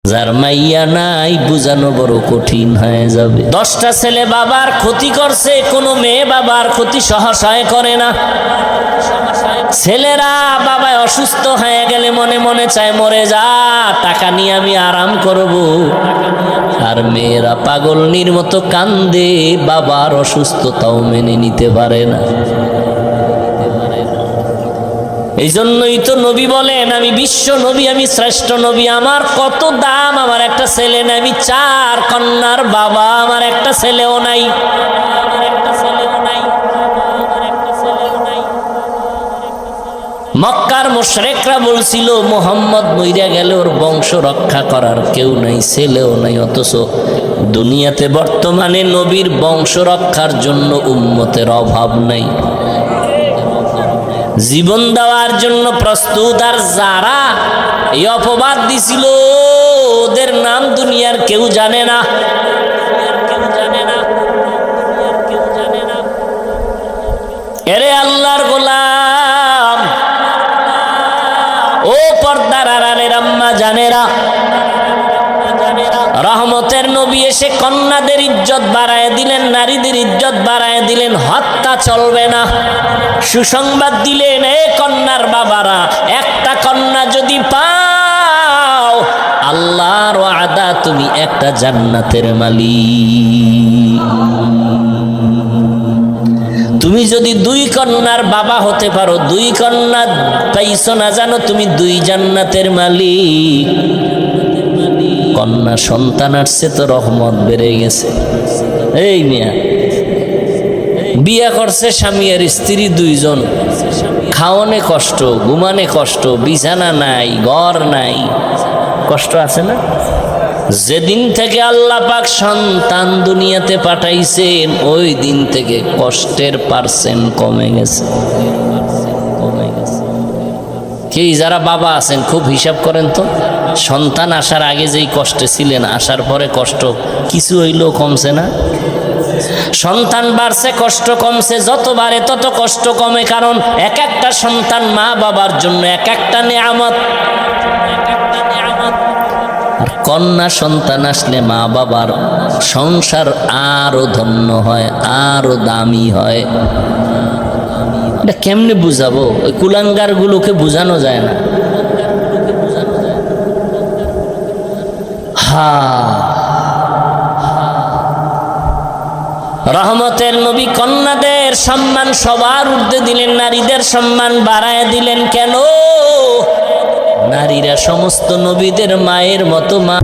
যার মাইয়া নাই বুঝানো বড় কঠিন হয়ে যাবে। 10টা ছেলে বাবার ক্ষতি করছে, কোনো মেয়ে বাবার ক্ষতি সহসায় করে না। ছেলেরা বাবায় অসুস্থ হয়ে গেলে মনে মনে চায় মরে যা, টাকা নিয়ে আমি আরাম করব। আর মেয়েরা পাগলনির মতো কান্দে, বাবার অসুস্থতাও মেনে নিতে পারে না। এই জন্যই তো নবী বলেন, আমি বিশ্ব নবী, আমি শ্রেষ্ঠ নবী, আমার কত দাম, আমার একটা ছেলে নাই, আমি 4 কন্যার বাবা, আমার একটা ছেলেও নাই। মক্কার মুশরিকরা বলছিল মুহাম্মদ মইরা গেলে ওর বংশ রক্ষা করার কেউ নাই, ছেলেও নাই। অথচ দুনিয়াতে বর্তমানে নবীর বংশ রক্ষার জন্য উম্মতের অভাব নাই, জীবন দেওয়ার জন্য প্রস্তুত। আর যারা এই অপবাদ দিছিল ওদের নাম দুনিয়ার কেউ জানে না। এরে আল্লাহর গোলাম, ও পর্দার আড়ালের আম্মা জানেরা, রহমতের নবী এসে কন্যাদের ইজ্জত বাড়ায় দিলেন, নারীদের ইজ্জত বাড়ায় দিলেন। হত্যা চলবে না, সুসংবাদ দিলেন, এ কন্যার বাবারা, একটা কন্যা যদি পাও আল্লাহর ওয়াদা, তুমি একটা জান্নাতের মালিক। তুমি যদি 2 কন্যার বাবা হতে পারো, 2 কন্যা পাইছো না জানো, তুমি 2 জান্নাতের মালিক। কন্যা সন্তান আসছে তো রহমত বেড়ে গেছে। এই মিয়া বিয়া করছে স্বামী আর স্ত্রী 2 জন, খাওয়ানে কষ্ট, ঘুমানে কষ্ট, বিছানা নাই, ঘর নাই, কষ্ট আছে না? যেদিন থেকে আল্লাহ পাক সন্তান দুনিয়াতে পাঠাইছেন ওই দিন থেকে কষ্টের পার্সেন্ট কমে গেছে। কি যারা বাবা আছেন খুব হিসাব করেন তো, সন্তান আসার আগে যেই কষ্টে ছিলেন, আসার পরে কষ্ট কিছু হইলেও কমছে না? সন্তান বাড়ছে, কষ্ট কমছে, যত বাড়ে তত কষ্ট কমে। কারণ এক একটা সন্তান মা বাবার জন্য এক একটা নেয়ামত। আর কন্যা সন্তান আসলে মা বাবার সংসার আরো ধন্য হয়, আরো দামি হয়। এটা কেমনে বুঝাবো? ওই কুলাঙ্গার গুলোকে বুঝানো যায় না। রহমতের নবী কন্যাদের সম্মান সবার ঊর্ধ্বে দিলেন, নারীদের সম্মান বাড়ায় দিলেন। কেন? নারীরা সমস্ত নবীদের মায়ের মতো মা।